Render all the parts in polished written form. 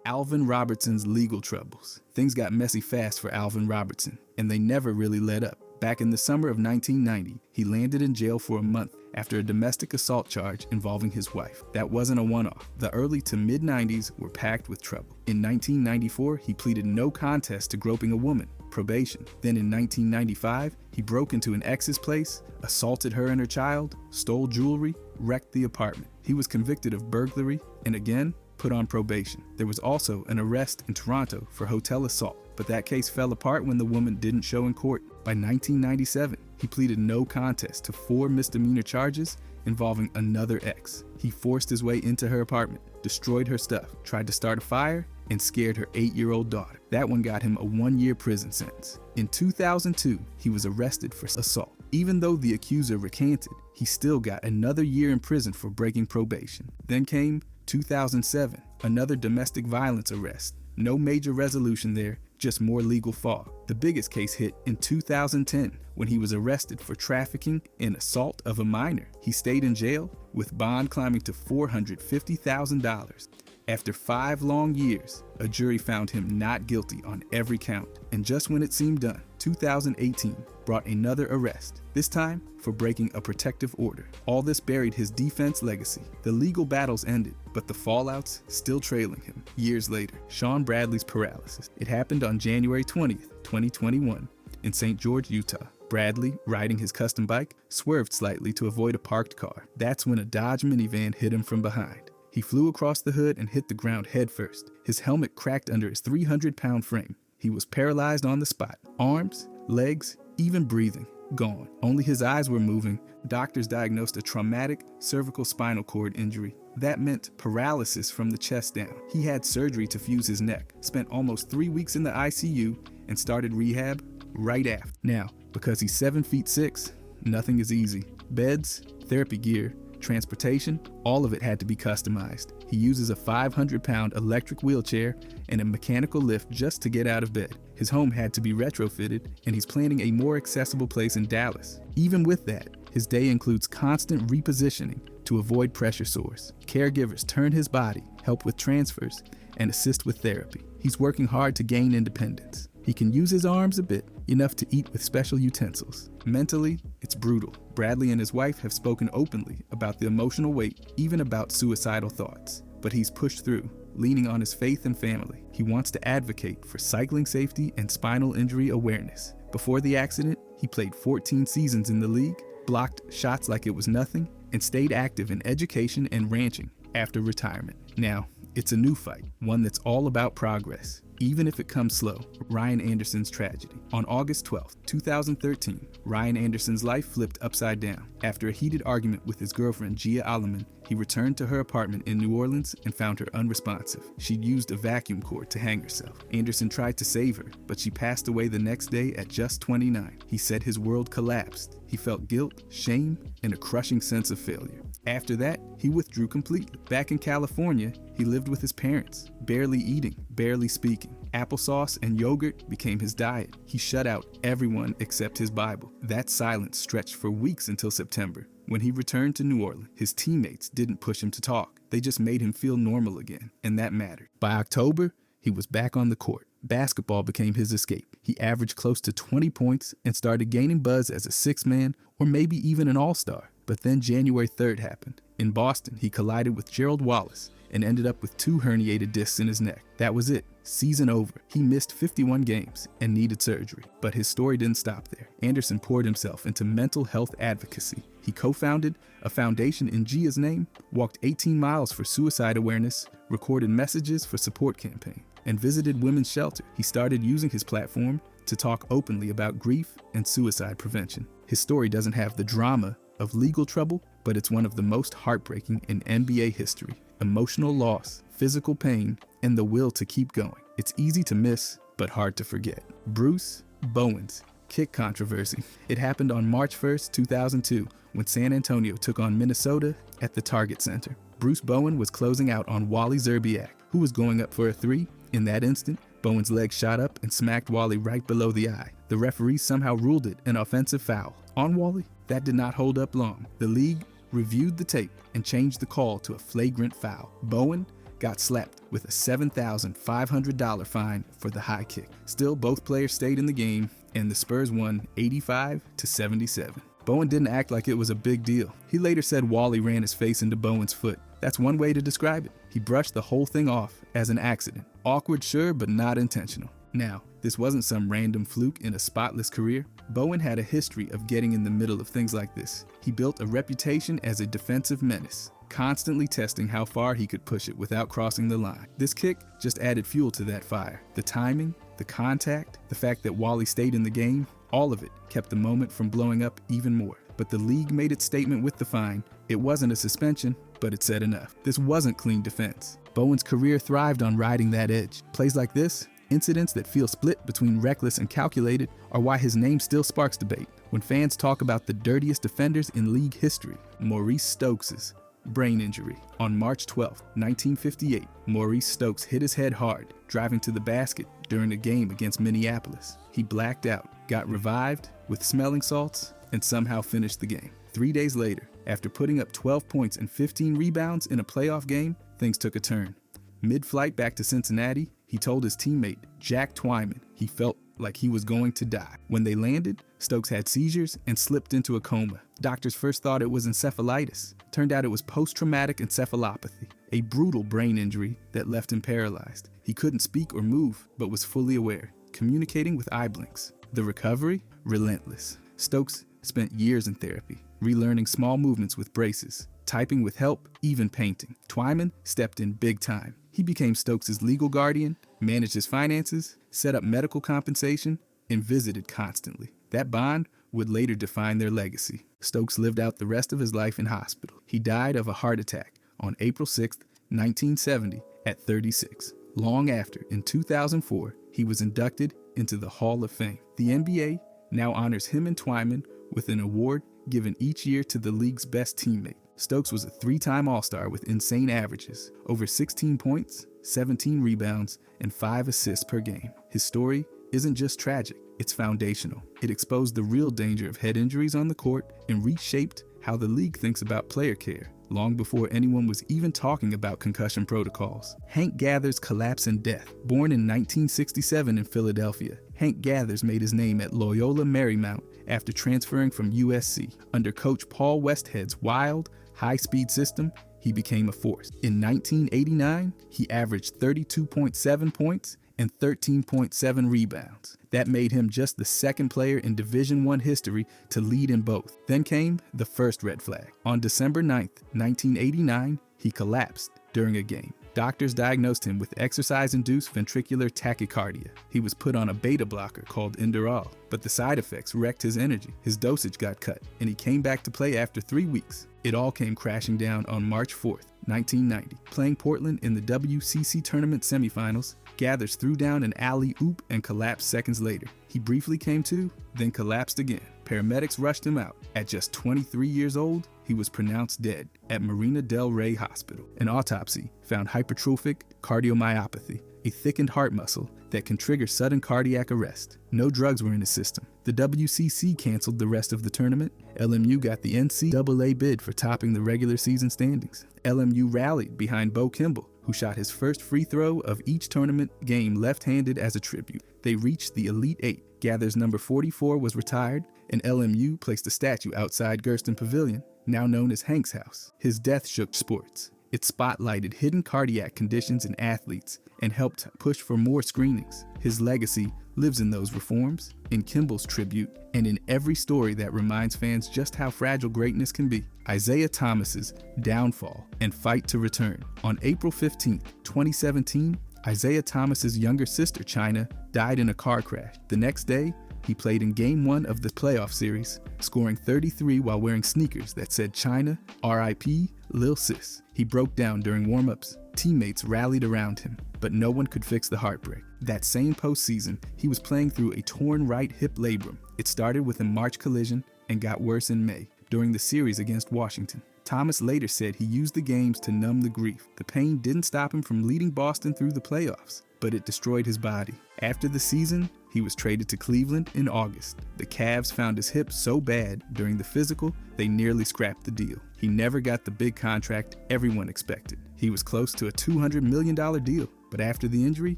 Alvin Robertson's legal troubles. Things got messy fast for Alvin Robertson, and they never really let up. Back in the summer of 1990, he landed in jail for a month after a domestic assault charge involving his wife. That wasn't a one-off. The early to mid-90s were packed with trouble. In 1994, he pleaded no contest to groping a woman, probation. Then in 1995, he broke into an ex's place, assaulted her and her child, stole jewelry, wrecked the apartment. He was convicted of burglary and again put on probation. There was also an arrest in Toronto for hotel assault, but that case fell apart when the woman didn't show in court. By 1997, he pleaded no contest to 4 misdemeanor charges involving another ex. He forced his way into her apartment, destroyed her stuff, tried to start a fire, and scared her 8-year-old daughter. That one got him a 1-year prison sentence. In 2002, he was arrested for assault. Even though the accuser recanted, he still got another year in prison for breaking probation. Then came 2007, another domestic violence arrest. No major resolution there, just more legal fog. The biggest case hit in 2010 when he was arrested for trafficking and assault of a minor. He stayed in jail with bond climbing to $450,000. After 5 long years, a jury found him not guilty on every count. And just when it seemed done, 2018 brought another arrest, this time for breaking a protective order. All this buried his defense legacy. The legal battles ended, but the fallout's still trailing him. Years later, Shawn Bradley's paralysis. It happened on January 20th, 2021, in St. George, Utah. Bradley, riding his custom bike, swerved slightly to avoid a parked car. That's when a Dodge minivan hit him from behind. He flew across the hood and hit the ground headfirst. His helmet cracked under his 300-pound frame. He was paralyzed on the spot. Arms, legs, even breathing, gone. Only his eyes were moving. Doctors diagnosed a traumatic cervical spinal cord injury. That meant paralysis from the chest down. He had surgery to fuse his neck, spent almost 3 weeks in the ICU, and started rehab right after. Now, because he's 7'6", nothing is easy. Beds, therapy gear, transportation, all of it had to be customized. He uses a 500-pound electric wheelchair and a mechanical lift just to get out of bed. His home had to be retrofitted, and he's planning a more accessible place in Dallas. Even with that, his day includes constant repositioning to avoid pressure sores. Caregivers turn his body, help with transfers, and assist with therapy. He's working hard to gain independence. He can use his arms a bit, enough to eat with special utensils. Mentally, it's brutal. Bradley and his wife have spoken openly about the emotional weight, even about suicidal thoughts. But he's pushed through, leaning on his faith and family. He wants to advocate for cycling safety and spinal injury awareness. Before the accident, he played 14 seasons in the league, blocked shots like it was nothing, and stayed active in education and ranching after retirement. Now, it's a new fight, one that's all about progress, even if it comes slow. Ryan Anderson's tragedy. On August 12, 2013, Ryan Anderson's life flipped upside down. After a heated argument with his girlfriend, Gia Alleman, he returned to her apartment in New Orleans and found her unresponsive. She'd used a vacuum cord to hang herself. Anderson tried to save her, but she passed away the next day at just 29. He said his world collapsed. He felt guilt, shame, and a crushing sense of failure. After that, he withdrew completely. Back in California, he lived with his parents, barely eating, barely speaking. Applesauce and yogurt became his diet. He shut out everyone except his Bible. That silence stretched for weeks until September. When he returned to New Orleans, his teammates didn't push him to talk. They just made him feel normal again, and that mattered. By October, he was back on the court. Basketball became his escape. He averaged close to 20 points and started gaining buzz as a six-man or maybe even an all-star. But then January 3rd happened. In Boston, he collided with Gerald Wallace and ended up with 2 herniated discs in his neck. That was it. Season over. He missed 51 games and needed surgery. But his story didn't stop there. Anderson poured himself into mental health advocacy. He co-founded a foundation in Gia's name, walked 18 miles for suicide awareness, recorded messages for support campaign, and visited women's shelter. He started using his platform to talk openly about grief and suicide prevention. His story doesn't have the drama of legal trouble, but it's one of the most heartbreaking in NBA history. Emotional loss, physical pain, and the will to keep going. It's easy to miss, but hard to forget. Bruce Bowen's kick controversy. It happened on March 1st, 2002, when San Antonio took on Minnesota at the Target Center. Bruce Bowen was closing out on Wally Szczerbiak, who was going up for a 3. In that instant, Bowen's leg shot up and smacked Wally right below the eye. The referee somehow ruled it an offensive foul. On Wally, that did not hold up long. The league reviewed the tape and changed the call to a flagrant foul. Bowen got slapped with a $7,500 fine for the high kick. Still, both players stayed in the game, and the Spurs won 85-77. Bowen didn't act like it was a big deal. He later said Wally ran his face into Bowen's foot. That's one way to describe it. He brushed the whole thing off as an accident. Awkward, sure, but not intentional. Now, this wasn't some random fluke in a spotless career. Bowen had a history of getting in the middle of things like this. He built a reputation as a defensive menace, constantly testing how far he could push it without crossing the line. This kick just added fuel to that fire. The timing, the contact, the fact that Wally stayed in the game, all of it kept the moment from blowing up even more. But the league made its statement with the fine. It wasn't a suspension, but it said enough. This wasn't clean defense. Bowen's career thrived on riding that edge. Plays like this, incidents that feel split between reckless and calculated, are why his name still sparks debate. When fans talk about the dirtiest defenders in league history, Maurice Stokes' brain injury. On March 12, 1958, Maurice Stokes hit his head hard, driving to the basket during a game against Minneapolis. He blacked out, got revived with smelling salts, and somehow finished the game. 3 days later, after putting up 12 points and 15 rebounds in a playoff game, things took a turn. Mid-flight back to Cincinnati, he told his teammate, Jack Twyman, he felt like he was going to die. When they landed, Stokes had seizures and slipped into a coma. Doctors first thought it was encephalitis. Turned out it was post-traumatic encephalopathy, a brutal brain injury that left him paralyzed. He couldn't speak or move, but was fully aware, communicating with eye blinks. The recovery? Relentless. Stokes spent years in therapy, relearning small movements with braces, typing with help, even painting. Twyman stepped in big time. He became Stokes' legal guardian, managed his finances, set up medical compensation, and visited constantly. That bond would later define their legacy. Stokes lived out the rest of his life in hospital. He died of a heart attack on April 6, 1970, at 36. Long after, in 2004, he was inducted into the Hall of Fame. The NBA now honors him and Twyman with an award given each year to the league's best teammate. Stokes was a 3-time All-Star with insane averages, over 16 points, 17 rebounds, and 5 assists per game. His story isn't just tragic, it's foundational. It exposed the real danger of head injuries on the court and reshaped how the league thinks about player care, long before anyone was even talking about concussion protocols. Hank Gather's collapse and death. Born in 1967 in Philadelphia, Hank Gathers made his name at Loyola Marymount after transferring from USC. Under coach Paul Westhead's wild, high-speed system, he became a force. In 1989, he averaged 32.7 points and 13.7 rebounds. That made him just the second player in Division I history to lead in both. Then came the first red flag. On December 9th, 1989, he collapsed during a game. Doctors diagnosed him with exercise-induced ventricular tachycardia. He was put on a beta blocker called Inderal, but the side effects wrecked his energy. His dosage got cut, and he came back to play after 3 weeks. It all came crashing down on March 4th, 1990. Playing Portland in the WCC tournament semifinals, Gathers threw down an alley-oop and collapsed seconds later. He briefly came to, then collapsed again. Paramedics rushed him out. At just 23 years old, he was pronounced dead at Marina Del Rey Hospital. An autopsy found hypertrophic cardiomyopathy, a thickened heart muscle that can trigger sudden cardiac arrest. No drugs were in his system. The WCC canceled the rest of the tournament. LMU got the NCAA bid for topping the regular season standings. LMU rallied behind Bo Kimball, who shot his first free throw of each tournament game left-handed as a tribute. They reached the Elite Eight. Gathers number 44 was retired, and LMU placed a statue outside Gersten Pavilion, now known as Hank's House. His death shook sports. It spotlighted hidden cardiac conditions in athletes and helped push for more screenings. His legacy lives in those reforms, in Kimball's tribute, and in every story that reminds fans just how fragile greatness can be. Isaiah Thomas's downfall and fight to return. On April 15, 2017, Isaiah Thomas's younger sister, China, died in a car crash. The next day, he played in Game 1 of the playoff series, scoring 33 while wearing sneakers that said China, R.I.P., Lil Sis. He broke down during warm-ups. Teammates rallied around him, but no one could fix the heartbreak. That same postseason, he was playing through a torn right hip labrum. It started with a March collision and got worse in May, during the series against Washington. Thomas later said he used the games to numb the grief. The pain didn't stop him from leading Boston through the playoffs, but it destroyed his body. After the season, he was traded to Cleveland in August. The Cavs found his hip so bad during the physical, they nearly scrapped the deal. He never got the big contract everyone expected. He was close to a $200 million deal, but after the injury,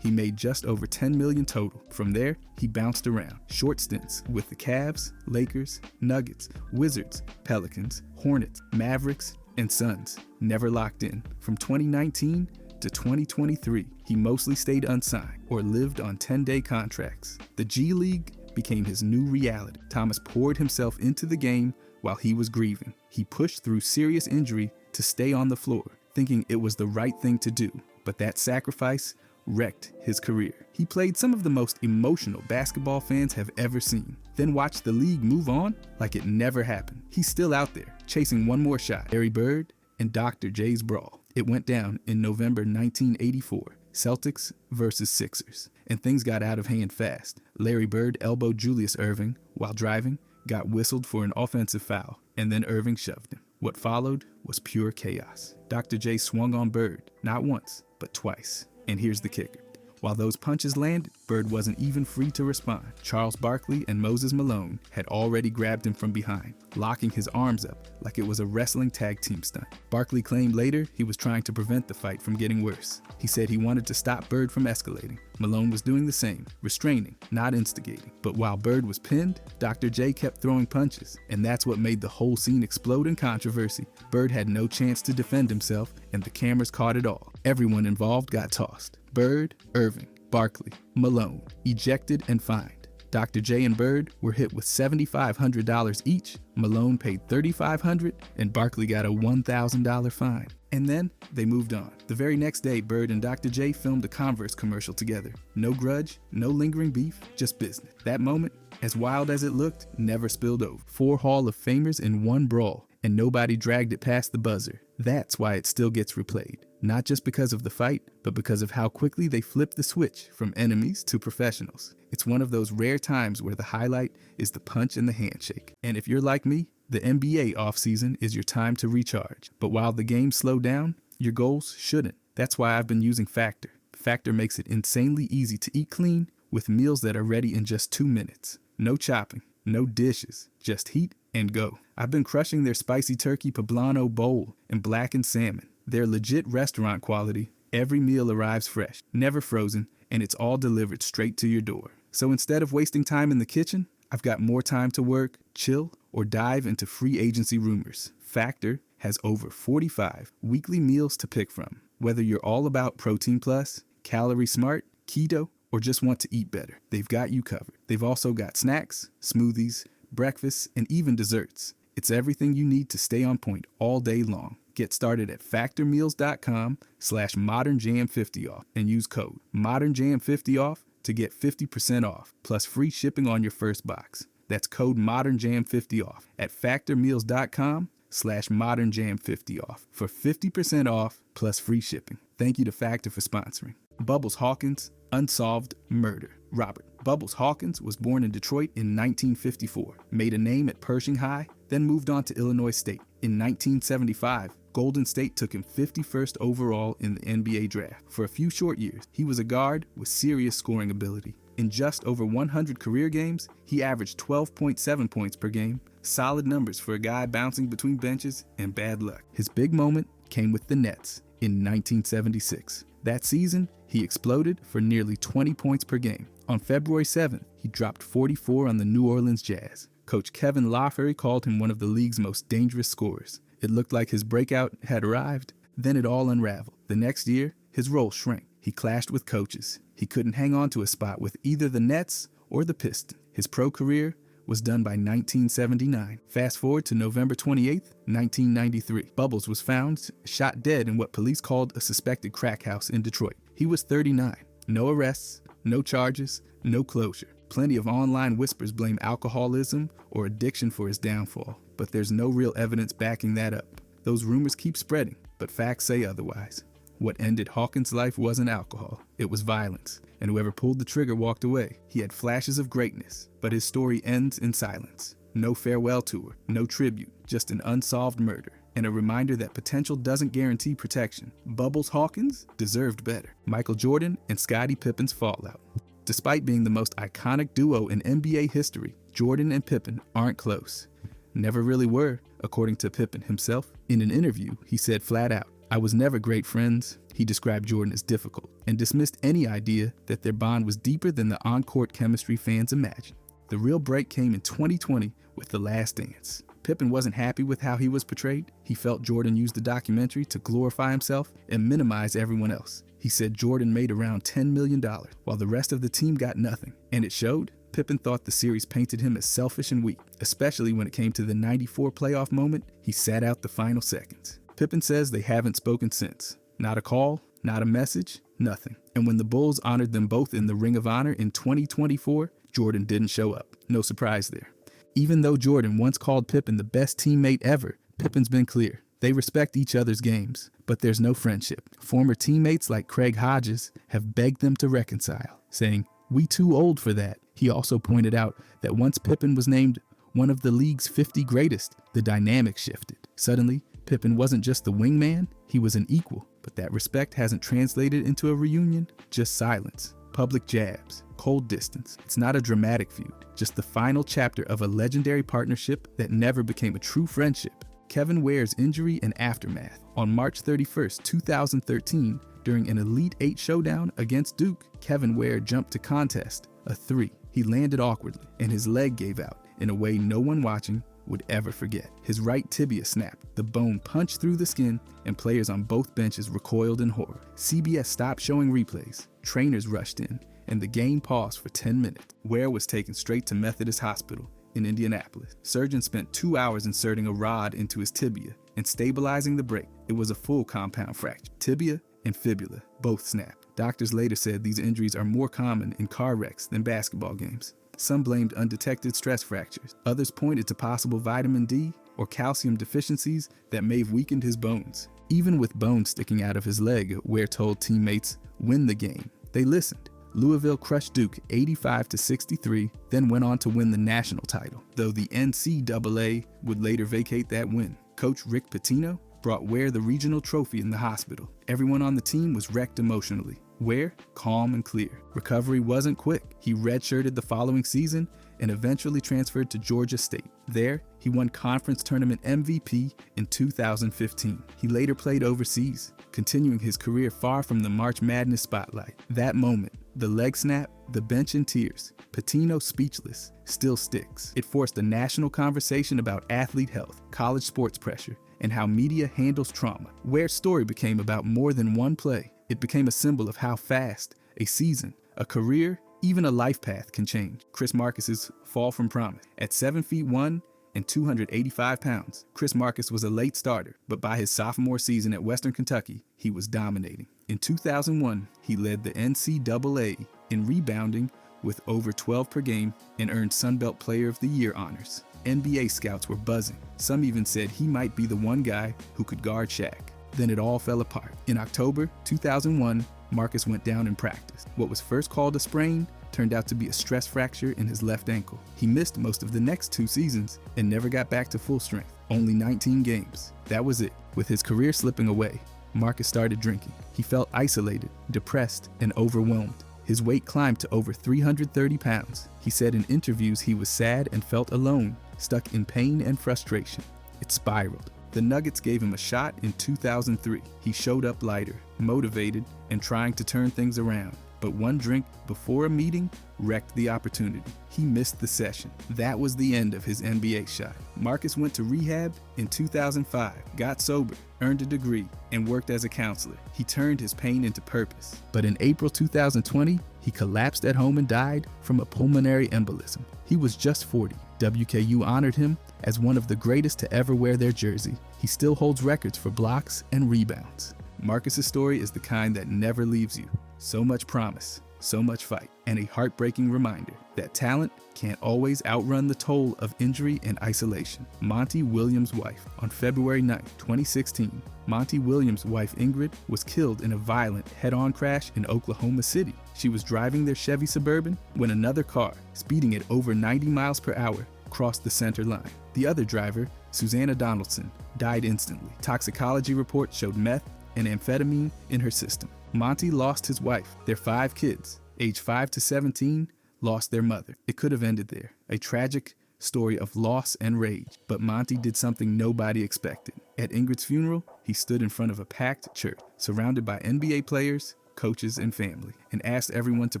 he made just over $10 million total. From there, he bounced around. Short stints with the Cavs, Lakers, Nuggets, Wizards, Pelicans, Hornets, Mavericks, and Suns. Never locked in. From 2019 to 2023, he mostly stayed unsigned or lived on 10-day contracts. The G League became his new reality. Thomas poured himself into the game while he was grieving. He pushed through serious injury to stay on the floor, thinking it was the right thing to do, but that sacrifice wrecked his career. He played some of the most emotional basketball fans have ever seen, then watched the league move on like it never happened. He's still out there, chasing one more shot. Larry Bird and Dr. J's brawl. It went down in November 1984, Celtics versus Sixers, and things got out of hand fast. Larry Bird elbowed Julius Erving while driving, got whistled for an offensive foul, and then Erving shoved him. What followed was pure chaos. Dr. J swung on Bird, not once, but twice. And here's the kicker. While those punches landed, Bird wasn't even free to respond. Charles Barkley and Moses Malone had already grabbed him from behind, locking his arms up like it was a wrestling tag team stunt. Barkley claimed later he was trying to prevent the fight from getting worse. He said he wanted to stop Bird from escalating. Malone was doing the same, restraining, not instigating. But while Bird was pinned, Dr. J kept throwing punches, and that's what made the whole scene explode in controversy. Bird had no chance to defend himself, and the cameras caught it all. Everyone involved got tossed. Bird, Erving, Barkley, Malone, ejected and fined. Dr. J and Bird were hit with $7,500 each. Malone paid $3,500 and Barkley got a $1,000 fine. And then they moved on. The very next day, Bird and Dr. J filmed a Converse commercial together. No grudge, no lingering beef, just business. That moment, as wild as it looked, never spilled over. 4 Hall of Famers in one brawl, and nobody dragged it past the buzzer. That's why it still gets replayed. Not just because of the fight, but because of how quickly they flipped the switch from enemies to professionals. It's one of those rare times where the highlight is the punch and the handshake. And if you're like me, the NBA offseason is your time to recharge. But while the games slow down, your goals shouldn't. That's why I've been using Factor. Factor makes it insanely easy to eat clean with meals that are ready in just 2 minutes. No chopping, no dishes, just heat and go. I've been crushing their spicy turkey poblano bowl and blackened salmon. They're legit restaurant quality. Every meal arrives fresh, never frozen, and it's all delivered straight to your door. So instead of wasting time in the kitchen, I've got more time to work, chill, or dive into free agency rumors. Factor has over 45 weekly meals to pick from. Whether you're all about Protein Plus, Calorie Smart, Keto, or just want to eat better, they've got you covered. They've also got snacks, smoothies, breakfasts, and even desserts. It's everything you need to stay on point all day long. Get started at factormeals.com/modernjam50off and use code modernjam50off to get 50% off plus free shipping on your first box. That's code modernjam50off at factormeals.com/modernjam50off for 50% off plus free shipping. Thank you to Factor for sponsoring. Bubbles Hawkins, Unsolved Murder. Robert Bubbles Hawkins was born in Detroit in 1954, made a name at Pershing High, then moved on to Illinois State. In 1975, Golden State took him 51st overall in the NBA draft. For a few short years, he was a guard with serious scoring ability. In just over 100 career games, he averaged 12.7 points per game, solid numbers for a guy bouncing between benches and bad luck. His big moment came with the Nets in 1976. That season, he exploded for nearly 20 points per game. On February 7th, he dropped 44 on the New Orleans Jazz. Coach Kevin Lawfery called him one of the league's most dangerous scorers. It looked like his breakout had arrived, then it all unraveled. The next year, his role shrank. He clashed with coaches. He couldn't hang on to a spot with either the Nets or the Pistons. His pro career was done by 1979. Fast forward to November 28th, 1993. Bubbles was found shot dead in what police called a suspected crack house in Detroit. He was 39. No arrests, no charges, no closure. Plenty of online whispers blame alcoholism or addiction for his downfall, but there's no real evidence backing that up. Those rumors keep spreading, but facts say otherwise. What ended Hawkins' life wasn't alcohol, it was violence, and whoever pulled the trigger walked away. He had flashes of greatness, but his story ends in silence. No farewell tour, no tribute, just an unsolved murder, and a reminder that potential doesn't guarantee protection. Bubbles Hawkins deserved better. Michael Jordan and Scottie Pippen's fallout. Despite being the most iconic duo in NBA history, Jordan and Pippen aren't close. Never really were, according to Pippen himself. In an interview, he said flat out, "I was never great friends." He described Jordan as difficult and dismissed any idea that their bond was deeper than the on-court chemistry fans imagined. The real break came in 2020 with The Last Dance. Pippen wasn't happy with how he was portrayed. He felt Jordan used the documentary to glorify himself and minimize everyone else. He said Jordan made around $10 million, while the rest of the team got nothing. And it showed. Pippen thought the series painted him as selfish and weak, especially when it came to the '94 playoff moment. He sat out the final seconds. Pippen says they haven't spoken since. Not a call, not a message, nothing. And when the Bulls honored them both in the Ring of Honor in 2024, Jordan didn't show up. No surprise there. Even though Jordan once called Pippen the best teammate ever, Pippen's been clear. They respect each other's games, but there's no friendship. Former teammates like Craig Hodges have begged them to reconcile, saying, "We too old for that." He also pointed out that once Pippen was named one of the league's 50 greatest, the dynamic shifted. Suddenly, Pippen wasn't just the wingman, he was an equal. But that respect hasn't translated into a reunion, just silence, public jabs, cold distance. It's not a dramatic feud, just the final chapter of a legendary partnership that never became a true friendship. Kevin Ware's injury and aftermath. On March 31st, 2013, during an Elite 8 showdown against Duke, Kevin Ware jumped to contest a 3. He landed awkwardly, and his leg gave out in a way no one watching would ever forget. His right tibia snapped, the bone punched through the skin, and players on both benches recoiled in horror. CBS stopped showing replays, trainers rushed in, and the game paused for 10 minutes. Ware was taken straight to Methodist Hospital in Indianapolis. Surgeons spent 2 hours inserting a rod into his tibia and stabilizing the break. It was a full compound fracture. Tibia and fibula both snapped. Doctors later said these injuries are more common in car wrecks than basketball games. Some blamed undetected stress fractures. Others pointed to possible vitamin D or calcium deficiencies that may have weakened his bones. Even with bones sticking out of his leg, Ware told teammates, "Win the game." They listened. Louisville crushed Duke 85-63, then went on to win the national title, though the NCAA would later vacate that win. Coach Rick Pitino brought Ware the regional trophy in the hospital. Everyone on the team was wrecked emotionally. Ware, calm and clear. Recovery wasn't quick. He redshirted the following season and eventually transferred to Georgia State. There, he won conference tournament MVP in 2015. He later played overseas, continuing his career far from the March Madness spotlight. That moment, the leg snap, the bench in tears, Pitino speechless, still sticks. It forced a national conversation about athlete health, college sports pressure, and how media handles trauma. Ware's story became about more than one play. It became a symbol of how fast a season, a career, even a life path can change. Chris Marcus's fall from promise. At 7'1" and 285 pounds, Chris Marcus was a late starter, but by his sophomore season at Western Kentucky, he was dominating. In 2001, he led the NCAA in rebounding with over 12 per game and earned Sun Belt Player of the Year honors. NBA scouts were buzzing. Some even said he might be the one guy who could guard Shaq. Then it all fell apart. In October 2001, Marcus went down in practice. What was first called a sprain turned out to be a stress fracture in his left ankle. He missed most of the next 2 seasons and never got back to full strength. Only 19 games. That was it. With his career slipping away, Marcus started drinking. He felt isolated, depressed, and overwhelmed. His weight climbed to over 330 pounds. He said in interviews he was sad and felt alone, stuck in pain and frustration. It spiraled. The Nuggets gave him a shot in 2003. He showed up lighter, motivated, and trying to turn things around. But one drink before a meeting wrecked the opportunity. He missed the session. That was the end of his NBA shot. Marcus went to rehab in 2005, got sober, earned a degree, and worked as a counselor. He turned his pain into purpose. But in April 2020, he collapsed at home and died from a pulmonary embolism. He was just 40. WKU honored him as one of the greatest to ever wear their jersey. He still holds records for blocks and rebounds. Marcus's story is the kind that never leaves you. So much promise, so much fight, and a heartbreaking reminder that talent can't always outrun the toll of injury and isolation. Monty Williams' wife. On February 9, 2016, Monty Williams' wife Ingrid was killed in a violent head-on crash in Oklahoma City. She was driving their Chevy Suburban when another car, speeding at over 90 miles per hour, crossed the center line. The other driver, Susanna Donaldson, died instantly. Toxicology reports showed meth and amphetamine in her system. Monty lost his wife. Their 5 kids, aged 5 to 17, lost their mother. It could have ended there. A tragic, story of loss and rage. But Monty did something nobody expected. At Ingrid's funeral, he stood in front of a packed church, surrounded by NBA players, coaches, and family, and asked everyone to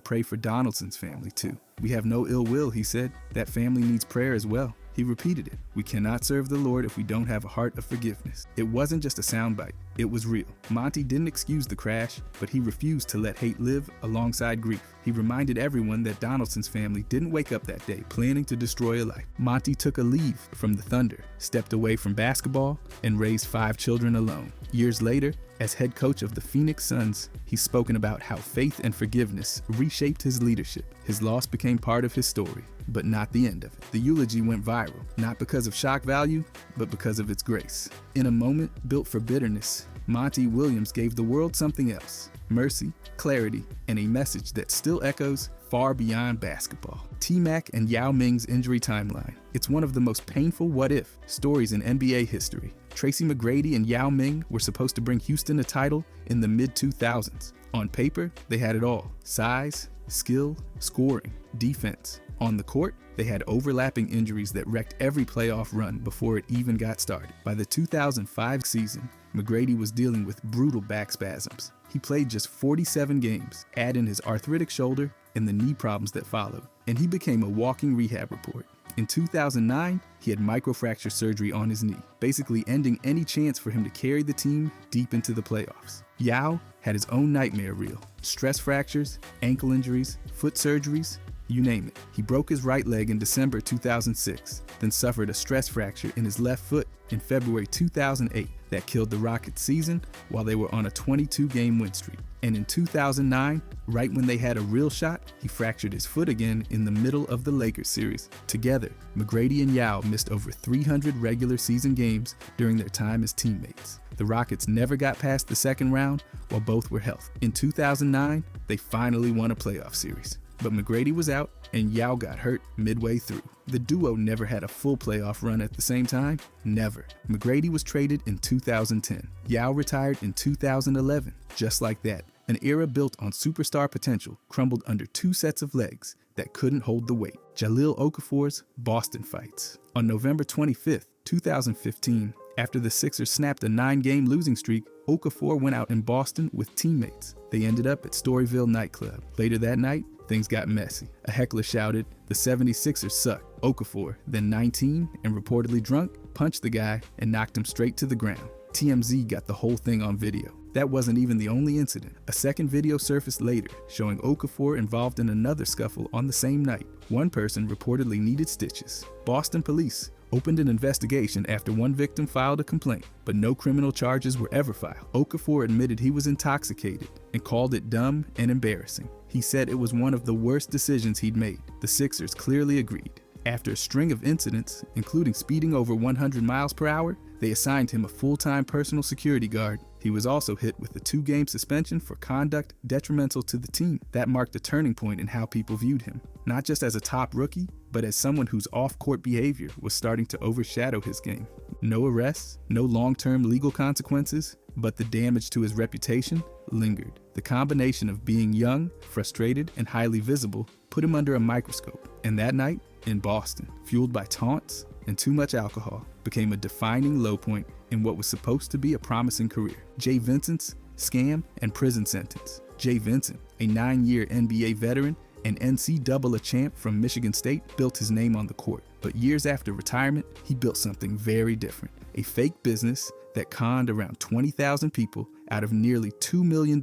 pray for Donaldson's family too. "We have no ill will," he said. "That family needs prayer as well." He repeated it. "We cannot serve the Lord if we don't have a heart of forgiveness." It wasn't just a soundbite. It was real. Monty didn't excuse the crash, but he refused to let hate live alongside grief. He reminded everyone that Donaldson's family didn't wake up that day planning to destroy a life. Monty took a leave from the Thunder, stepped away from basketball, and raised 5 children alone. Years later, as head coach of the Phoenix Suns, he's spoken about how faith and forgiveness reshaped his leadership. His loss became part of his story, but not the end of it. The eulogy went viral, not because of shock value, but because of its grace. In a moment built for bitterness, Monty Williams gave the world something else: mercy, clarity, and a message that still echoes far beyond basketball. T-Mac and Yao Ming's injury timeline. It's one of the most painful what-if stories in NBA history. Tracy McGrady and Yao Ming were supposed to bring Houston a title in the mid-2000s. On paper, they had it all: size, skill, scoring, defense. On the court, they had overlapping injuries that wrecked every playoff run before it even got started. By the 2005 season, McGrady was dealing with brutal back spasms. He played just 47 games, add in his arthritic shoulder and the knee problems that followed, and he became a walking rehab report. In 2009, he had microfracture surgery on his knee, basically ending any chance for him to carry the team deep into the playoffs. Yao had his own nightmare reel: stress fractures, ankle injuries, foot surgeries, you name it. He broke his right leg in December 2006, then suffered a stress fracture in his left foot in February 2008 that killed the Rockets' season while they were on a 22-game win streak. And in 2009, right when they had a real shot, he fractured his foot again in the middle of the Lakers series. Together, McGrady and Yao missed over 300 regular season games during their time as teammates. The Rockets never got past the second round while both were healthy. In 2009, they finally won a playoff series. But McGrady was out and Yao got hurt midway through. The duo never had a full playoff run at the same time. Never. McGrady was traded in 2010. Yao retired in 2011. Just like that, an era built on superstar potential crumbled under 2 sets of legs that couldn't hold the weight. Jahlil Okafor's Boston fights. On November 25th, 2015, after the Sixers snapped a 9-game losing streak, Okafor went out in Boston with teammates. They ended up at Storyville nightclub. Later that night, things got messy. A heckler shouted, "The 76ers suck." Okafor, then 19 and reportedly drunk, punched the guy and knocked him straight to the ground. TMZ got the whole thing on video. That wasn't even the only incident. A second video surfaced later, showing Okafor involved in another scuffle on the same night. One person reportedly needed stitches. Boston police opened an investigation after one victim filed a complaint, but no criminal charges were ever filed. Okafor admitted he was intoxicated and called it dumb and embarrassing. He said it was one of the worst decisions he'd made. The Sixers clearly agreed. After a string of incidents, including speeding over 100 miles per hour, they assigned him a full-time personal security guard. He was also hit with a 2-game suspension for conduct detrimental to the team. That marked a turning point in how people viewed him, not just as a top rookie, but as someone whose off-court behavior was starting to overshadow his game. No arrests, no long-term legal consequences, but the damage to his reputation lingered. The combination of being young, frustrated, and highly visible put him under a microscope. And that night, in Boston, fueled by taunts and too much alcohol, became a defining low point in what was supposed to be a promising career. Jay Vincent's scam and prison sentence. Jay Vincent, a 9-year NBA veteran and NCAA champ from Michigan State, built his name on the court. But years after retirement, he built something very different. A fake business that conned around 20,000 people out of nearly $2 million.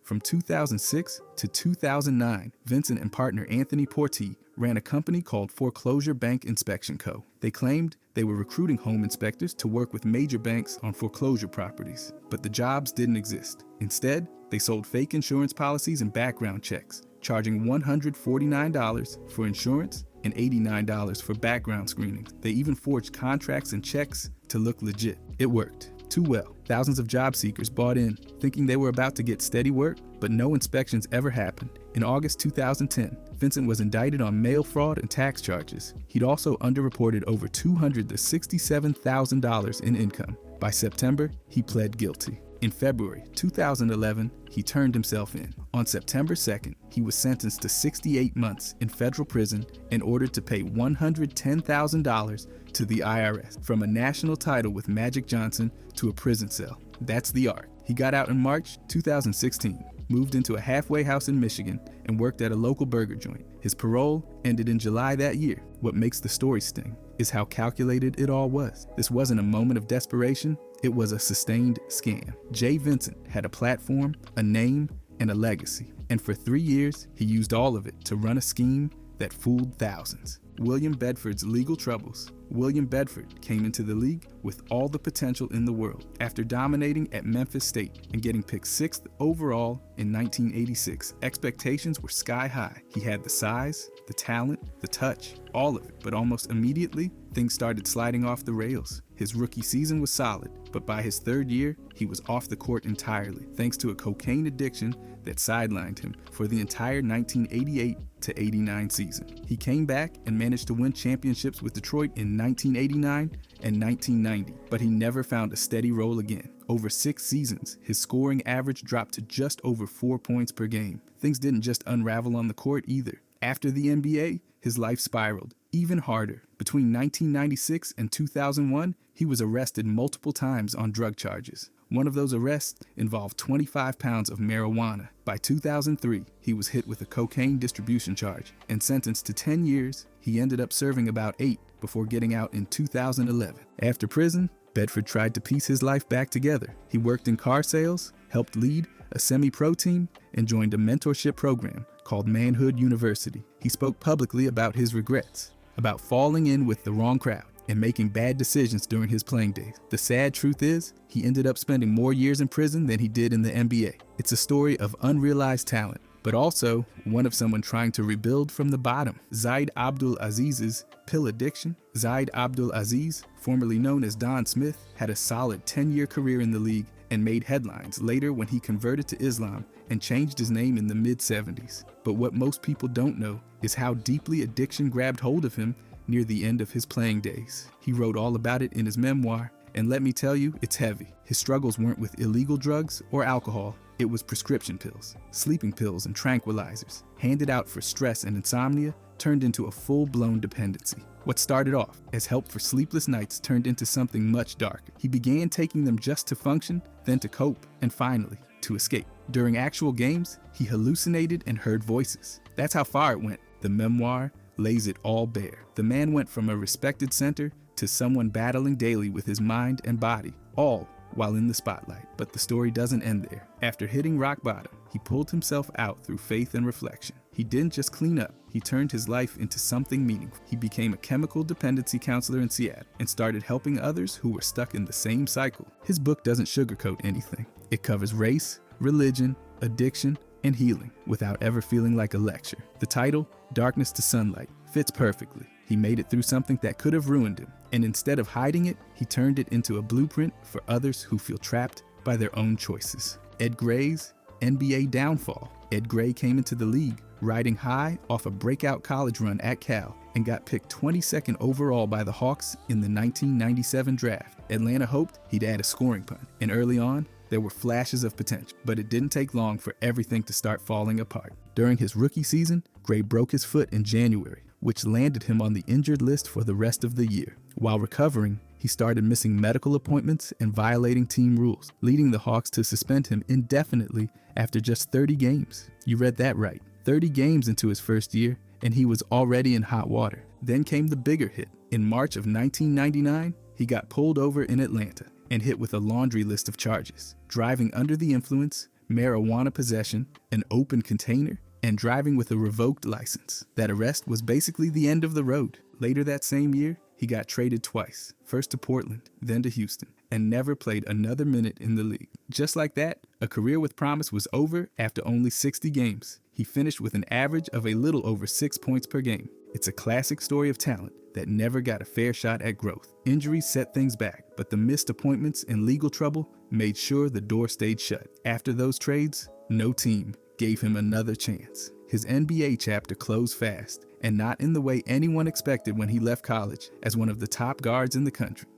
From 2006 to 2009, Vincent and partner Anthony Porti ran a company called Foreclosure Bank Inspection Co. They claimed they were recruiting home inspectors to work with major banks on foreclosure properties, but the jobs didn't exist. Instead, they sold fake insurance policies and background checks, charging $149 for insurance and $89 for background screenings. They even forged contracts and checks to look legit. It worked too well. Thousands of job seekers bought in, thinking they were about to get steady work, but no inspections ever happened. In August 2010, Vincent was indicted on mail fraud and tax charges. He'd also underreported over $267,000 in income. By September, he pled guilty. In February 2011, he turned himself in. On September 2nd, he was sentenced to 68 months in federal prison and ordered to pay $110,000 to the IRS, from a national title with Magic Johnson to a prison cell. That's the art. He got out in March 2016, moved into a halfway house in Michigan, and worked at a local burger joint. His parole ended in July that year. What makes the story sting is how calculated it all was. This wasn't a moment of desperation, it was a sustained scam. J. Vincent had a platform, a name, and a legacy. And for 3 years, he used all of it to run a scheme that fooled thousands. William Bedford's legal troubles. William Bedford came into the league with all the potential in the world. After dominating at Memphis State and getting picked 6th overall in 1986, expectations were sky high. He had the size, the talent, the touch, all of it. But almost immediately, things started sliding off the rails. His rookie season was solid, but by his 3rd year, he was off the court entirely, thanks to a cocaine addiction that sidelined him for the entire 1988 to 89 season. He came back and managed to win championships with Detroit in 1989 and 1990, but he never found a steady role again. Over 6 seasons, his scoring average dropped to just over 4 points per game. Things didn't just unravel on the court either. After the NBA, his life spiraled even harder. Between 1996 and 2001, he was arrested multiple times on drug charges. One of those arrests involved 25 pounds of marijuana. By 2003, he was hit with a cocaine distribution charge and sentenced to 10 years. He ended up serving about 8 before getting out in 2011. After prison, Bedford tried to piece his life back together. He worked in car sales, helped lead a semi-pro team, and joined a mentorship program called Manhood University. He spoke publicly about his regrets, about falling in with the wrong crowd and making bad decisions during his playing days. The sad truth is, he ended up spending more years in prison than he did in the NBA. It's a story of unrealized talent, but also one of someone trying to rebuild from the bottom. Zid Abdul Aziz's pill addiction. Zid Abdul Aziz, formerly known as Don Smith, had a solid 10-year career in the league and made headlines later when he converted to Islam and changed his name in the mid-70s. But what most people don't know is how deeply addiction grabbed hold of him near the end of his playing days. He wrote all about it in his memoir, and let me tell you, it's heavy. His struggles weren't with illegal drugs or alcohol, it was prescription pills, sleeping pills and tranquilizers, handed out for stress and insomnia, turned into a full-blown dependency. What started off as help for sleepless nights turned into something much darker. He began taking them just to function, then to cope, and finally, to escape. During actual games, he hallucinated and heard voices. That's how far it went. The memoir lays it all bare. The man went from a respected center to someone battling daily with his mind and body, all while in the spotlight. But the story doesn't end there. After hitting rock bottom, he pulled himself out through faith and reflection. He didn't just clean up, he turned his life into something meaningful. He became a chemical dependency counselor in Seattle and started helping others who were stuck in the same cycle. His book doesn't sugarcoat anything. It covers race, religion, addiction, and healing without ever feeling like a lecture. The title, Darkness to Sunlight, fits perfectly. He made it through something that could have ruined him, and instead of hiding it, he turned it into a blueprint for others who feel trapped by their own choices. Ed Gray's NBA downfall. Ed Gray came into the league riding high off a breakout college run at Cal and got picked 22nd overall by the Hawks in the 1997 draft. Atlanta hoped he'd add a scoring punt, and early on, there were flashes of potential, but it didn't take long for everything to start falling apart. During his rookie season, Gray broke his foot in January, which landed him on the injured list for the rest of the year. While recovering, he started missing medical appointments and violating team rules, leading the Hawks to suspend him indefinitely after just 30 games. You read that right. 30 games into his first year, and he was already in hot water. Then came the bigger hit. In March of 1999, he got pulled over in Atlanta and hit with a laundry list of charges: driving under the influence, marijuana possession, an open container, and driving with a revoked license. That arrest was basically the end of the road. Later that same year, he got traded twice, first to Portland, then to Houston, and never played another minute in the league. Just like that, a career with promise was over after only 60 games. He finished with an average of a little over 6 points per game. It's a classic story of talent that never got a fair shot at growth. Injuries set things back, but the missed appointments and legal trouble made sure the door stayed shut. After those trades, no team gave him another chance. His NBA chapter closed fast, and not in the way anyone expected when he left college as one of the top guards in the country.